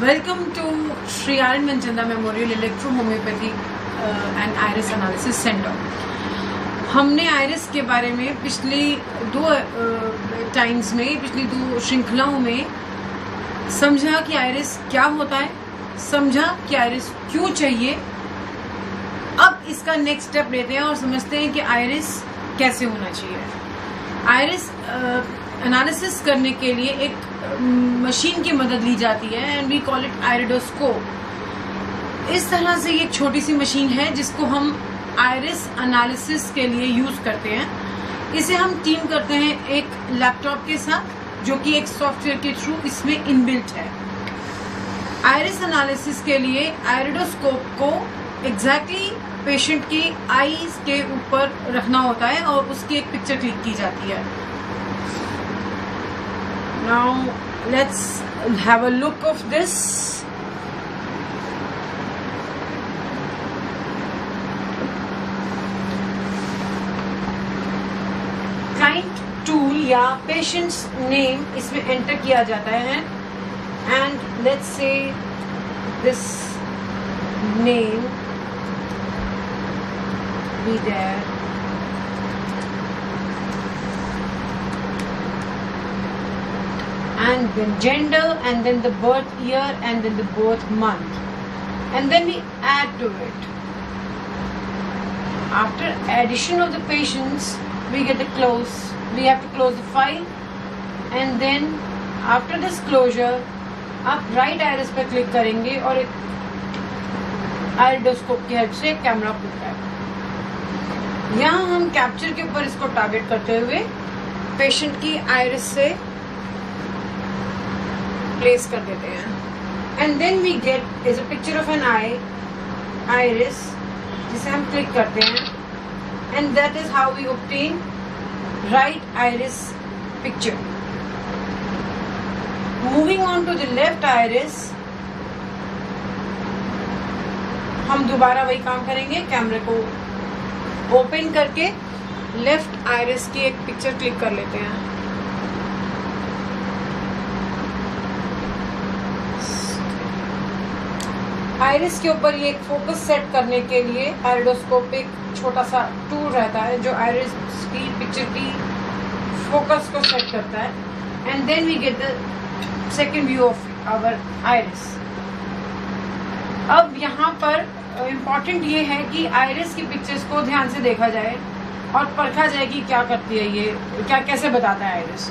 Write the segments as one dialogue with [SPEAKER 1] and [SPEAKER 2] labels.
[SPEAKER 1] Welcome to Sri Aryan Manchanda Memorial Electro-Homeopathy and Iris Analysis Center. हमने iris के बारे में पिछली दो श्रृंखलाओं में समझा कि आयरिस क्या होता है, समझा कि आयरिस क्यों चाहिए। अब इसका नेक्स्ट स्टेप लेते हैं और समझते हैं कि आयरिस कैसे होना चाहिए। आयरिस एनालिसिस करने के लिए एक मशीन की मदद ली जाती है एंड वी कॉल इट आयरिडोस्कोप। इस तरह से ये एक छोटी सी मशीन है जिसको हम आयरिस एनालिसिस के लिए यूज करते हैं। इसे हम टीम करते हैं एक लैपटॉप के साथ जो कि एक सॉफ्टवेयर के थ्रू इसमें इनबिल्ट है। आयरिस एनालिसिस के लिए आयरिडोस्कोप को एग्जैक्टली पेशेंट की आईज के ऊपर रखना होता है और उसकी एक पिक्चर क्लिक की जाती है। Now let's have a look of this. Client tool या patient's name इसमें enter किया जाता है and let's say this name be there. And then gender, and then the birth year, and then the birth month, and then we add to it. After addition of the patients, we get the close. We have to close the file, and then after this closure, आप right iris पे click करेंगे और एक आयरिडोस्कोप की help से camera खुलता है। यहाँ हम कैप्चर के ऊपर इसको टारगेट करते हुए पेशेंट की आयरिस से प्लेस कर देते हैं and then we get is a picture of an iris जिसे हम क्लिक करते हैं and that is how we obtain right iris picture. Moving on to the left iris, हम दोबारा वही काम करेंगे, कैमरे को ओपन करके लेफ्ट आयरिस की एक पिक्चर क्लिक कर लेते हैं। आयरिस के ऊपर ये एक फोकस सेट करने के लिए आयरिडोस्कोप एक छोटा सा टूल रहता है जो आयरिस की पिक्चर की फोकस को सेट करता है and then we get the second view of our iris. अब यहाँ पर इम्पॉर्टेंट ये है कि आयरिस की पिक्चर्स को ध्यान से देखा जाए और परखा जाए कि क्या करती है, ये क्या कैसे बताता है आयरिस।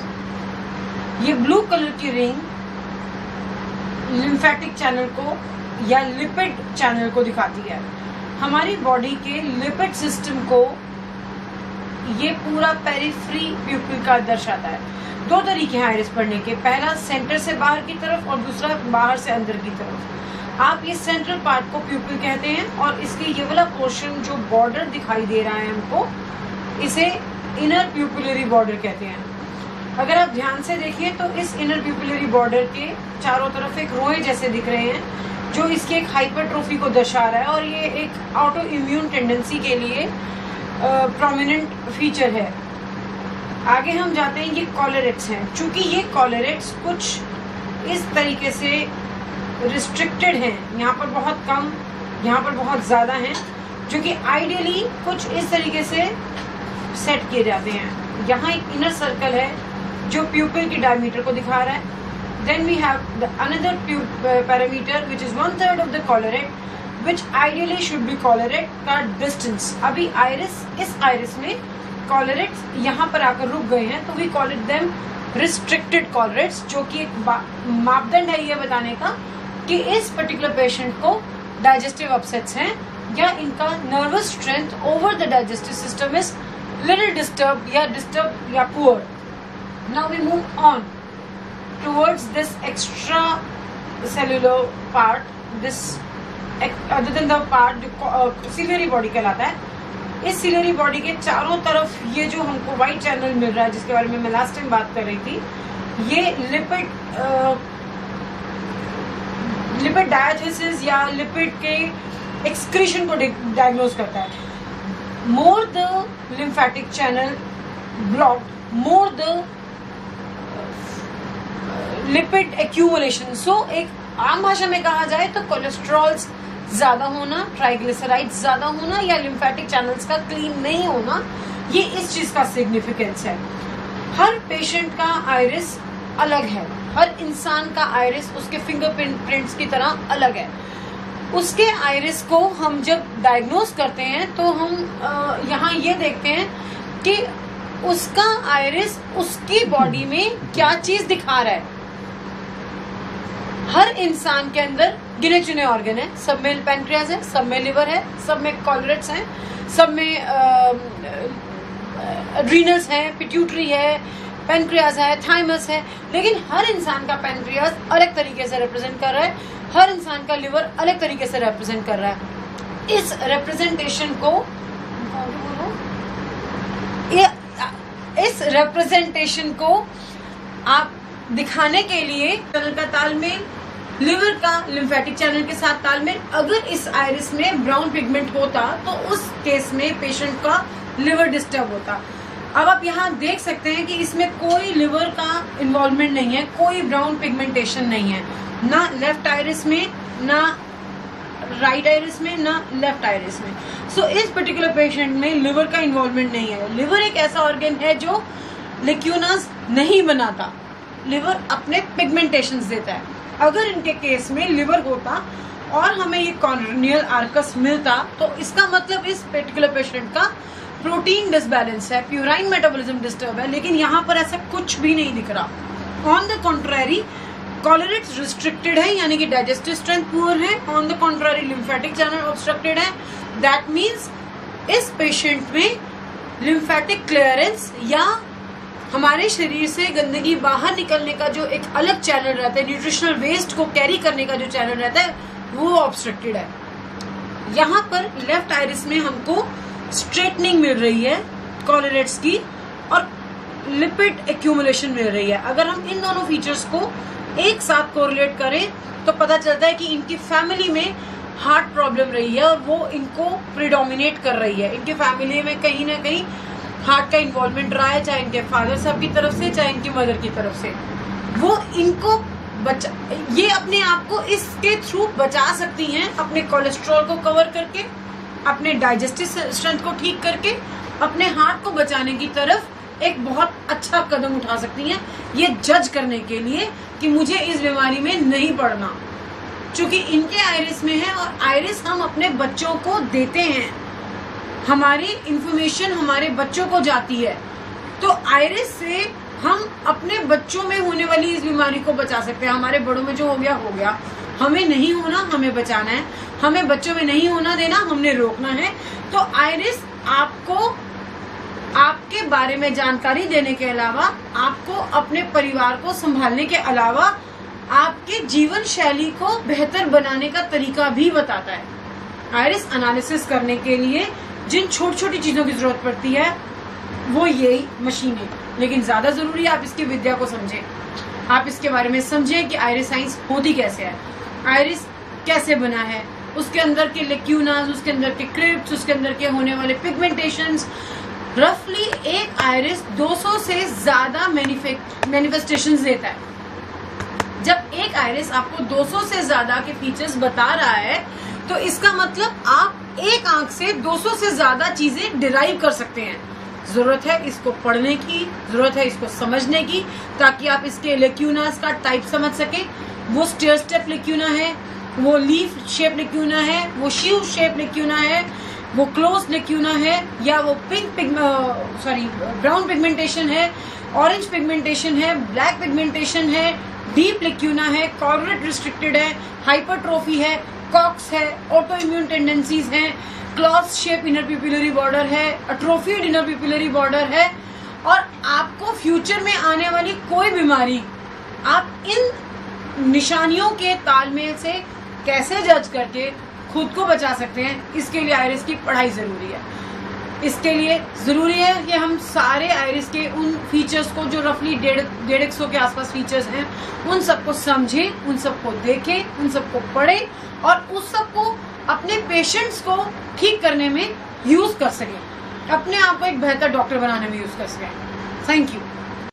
[SPEAKER 1] ये ब्लू कलर की रिंग लिम्फेटिक चैनल को या लिपिड चैनल को दिखाती है। हमारी बॉडी के लिपिड सिस्टम को ये पूरा पेरिफेरी प्यूपिल का दर्शाता है। दो तरीके हैं आयरिस पढ़ने के, पहला सेंटर से बाहर की तरफ और दूसरा बाहर से अंदर की तरफ। आप ये सेंट्रल पार्ट को प्यूपिल कहते हैं और इसके ये वाला पोर्शन जो बॉर्डर दिखाई दे रहा है हमको, इसे इनर प्यूपिलरी बॉर्डर कहते हैं। अगर आप ध्यान से देखिए तो इस इनर प्यूपिलरी बॉर्डर के चारों तरफ एक रोए जैसे दिख रहे हैं जो इसकी एक हाइपरट्रोफी को दर्शा रहा है और ये एक ऑटो इम्यून टेंडेंसी के लिए प्रोमिनेंट फीचर है। आगे हम जाते हैं, ये कॉलरेट्स हैं। चूंकि ये कॉलरेट्स कुछ इस तरीके से रिस्ट्रिक्टेड हैं, यहाँ पर बहुत कम, यहाँ पर बहुत ज़्यादा हैं, जो कि आइडियली कुछ इस तरीके से सेट किए जाते हैं। यहाँ एक इनर सर्कल है जो प्यूपिल की डायमीटर को दिखा रहा है। Then we have the another parameter which is 1/3 of the collarette, which ideally should be collarette का distance। अभी इस आयरिस में collarets यहाँ पर आकर रुक गए हैं तो we call it them restricted collarettes, जो कि एक मापदंड है ये बताने का कि इस पर्टिकुलर पेशेंट को digestive upsets हैं या इनका nervous strength over the digestive system is little disturbed या poor। Now we move on towards this extra cellular part, this other than the part जो ciliary body कहलाता है। इस ciliary body के चारों तरफ ये जो हमको white channel मिल रहा है जिसके बारे में मैं लास्ट टाइम बात कर रही थी, ये लिपिड डायथेसिस या लिपिड के एक्सक्रीशन को डायग्नोज करता है। More the lymphatic channel block, more the lipid accumulation. So एक आम भाषा में कहा जाए तो कोलेस्ट्रॉल ज्यादा होना, ट्राइग्लिसराइड्स ज्यादा होना या लिम्फेटिक चैनल्स का क्लीन नहीं होना, ये इस चीज का सिग्निफिकेंस है। हर पेशेंट का आइरिस अलग है, हर इंसान का आइरिस उसके फिंगरप्रिंट्स की तरह अलग है। उसके आइरिस को हम जब डायग्नोज करते हैं तो हम यहाँ ये देखते हैं कि उसका आइरिस उसकी बॉडी में क्या चीज दिखा रहा है। हर इंसान के अंदर गिने चुने ऑर्गन है, सब में पैनक्रियाज है, सब में लिवर है, सब में कोलरेट्स हैं, सब में एड्रीनल्स हैं, पिट्यूटरी है, पैनक्रियाज है, थाइमस है, लेकिन हर इंसान का पैनक्रियाज अलग तरीके से रिप्रेजेंट कर रहा है, हर इंसान का लिवर अलग तरीके से रिप्रेजेंट कर रहा है। इस रिप्रेजेंटेशन को आप दिखाने के लिए चैनल का तालमेल, लिवर का लिम्फेटिक चैनल के साथ तालमेल, अगर इस आइरिस में ब्राउन पिगमेंट होता तो उस केस में पेशेंट का लिवर डिस्टर्ब होता। अब आप यहाँ देख सकते हैं कि इसमें कोई लिवर का इन्वॉल्वमेंट नहीं है, कोई ब्राउन पिगमेंटेशन नहीं है, ना लेफ्ट आइरिस में, ना राइट आइरिस में, ना लेफ्ट आइरिस में। सो इस पर्टिकुलर पेशेंट में लिवर का इन्वॉल्वमेंट नहीं है। लिवर एक ऐसा ऑर्गन है जो लेक्यूनास नहीं बनाता, लिवर अपने पिगमेंटेशंस देता है। अगर इनके केस में लिवर होता और हमें ये कॉर्नियल आर्कस मिलता तो इसका मतलब इस पर्टिकुलर पेशेंट का प्रोटीन डिसबैलेंस है, प्यूराइन मेटाबॉलिज्म डिस्टर्ब है, लेकिन यहाँ पर ऐसा कुछ भी नहीं दिख रहा। ऑन द कॉन्ट्रेरी कोलेरेट्स रिस्ट्रिक्टेड है, यानी कि डाइजेस्टिव स्ट्रेंथ पुअर है। On the contrary lymphatic channel obstructed है। दैट मीन्स इस पेशेंट में लिम्फेटिक क्लियरेंस या हमारे शरीर से गंदगी बाहर निकलने का जो एक अलग चैनल रहता है, न्यूट्रिशनल वेस्ट को कैरी करने का जो चैनल रहता है, वो ऑब्स्ट्रक्टेड है। यहाँ पर लेफ्ट आइरिस में हमको स्ट्रेटनिंग मिल रही है कोलेरेट्स की और लिपिड एक्यूमुलेशन मिल रही है। अगर हम इन दोनों फीचर्स को एक साथ कोरिलेट करें तो पता चलता है कि इनकी फैमिली में हार्ट प्रॉब्लम रही है और वो इनको प्रिडोमिनेट कर रही है। इनके फैमिली में कहीं ना कहीं हार्ट का इन्वॉल्वमेंट रहा है, चाहे इनके फादर साहब की तरफ से, चाहे इनकी मदर की तरफ से। वो इनको ये अपने आप को इसके थ्रू बचा सकती हैं, अपने कोलेस्ट्रॉल को कवर करके, अपने डाइजेस्टिव स्ट्रेंथ को ठीक करके, अपने हार्ट को बचाने की तरफ एक बहुत अच्छा कदम उठा सकती हैं, ये जज करने के लिए कि मुझे इस बीमारी में नहीं पड़ना, क्योंकि इनके आइरिस में है और आइरिस हम अपने बच्चों को देते हैं, हमारी इंफॉर्मेशन हमारे बच्चों को जाती है। तो आइरिस से हम अपने बच्चों में होने वाली इस बीमारी को बचा सकते हैं। हमारे बड़ों में जो हो गया, हमें नहीं होना, हमें बचाना है, हमें बच्चों में नहीं होना देना, हमने रोकना है। तो आइरिस आपको आपके बारे में जानकारी देने के अलावा, आपको अपने परिवार को संभालने के अलावा, आपके जीवन शैली को बेहतर बनाने का तरीका भी बताता है। आइरिस एनालिसिस करने के लिए जिन छोटी छोटी चीजों की जरूरत पड़ती है वो यही मशीन है, लेकिन ज्यादा जरूरी है आप इसकी विद्या को समझें, आप इसके बारे में समझें कि आइरिस साइंस होती कैसे है, आइरिस कैसे बना है, उसके अंदर के लेक्यूनास, उसके अंदर के क्रिप्ट्स, उसके अंदर के होने वाले पिगमेंटेशंस। रफली एक आइरिस 200 से ज्यादा मैनिफेस्टेशंस देता है। जब एक आइरिस आपको 200 से ज्यादा के फीचर्स बता रहा है तो इसका मतलब आप एक आंख से 200 से ज्यादा चीजें डिराइव कर सकते हैं। जरूरत है इसको पढ़ने की, जरूरत है इसको समझने की, ताकि आप इसके लेक्यूनास का टाइप समझ सके। वो स्टेयर स्टेप लेक्यूना है, वो लीफ शेप लेक्यूना है, वो शीव शेप लेक्यूना है, वो क्लोज लेक्यूना है, या वो ब्राउन पिगमेंटेशन है, ऑरेंज पिगमेंटेशन है, ब्लैक पिगमेंटेशन है, डीप लेक्यूना है, कॉर्पोरेट रिस्ट्रिक्टेड है, हाइपरट्रोफी है, कॉक्स है, ऑटो इम्यून टेंडेंसीज है, क्लॉथ शेप इनर पिपुलरी बॉर्डर है, अट्रोफिड इनर पिपुलरी बॉर्डर है। और आपको फ्यूचर में आने वाली कोई बीमारी आप इन निशानियों के तालमेल से कैसे जज करके खुद को बचा सकते हैं, इसके लिए आइरिस की पढ़ाई जरूरी है। इसके लिए जरूरी है कि हम सारे आइरिस के उन फीचर्स को, जो रफली 150 के आसपास फीचर्स हैं, उन सबको समझें, उन सबको देखें, उन सबको पढ़ें और उस सबको अपने पेशेंट्स को ठीक करने में यूज कर सकें, अपने आप को एक बेहतर डॉक्टर बनाने में यूज कर सकें। Thank you.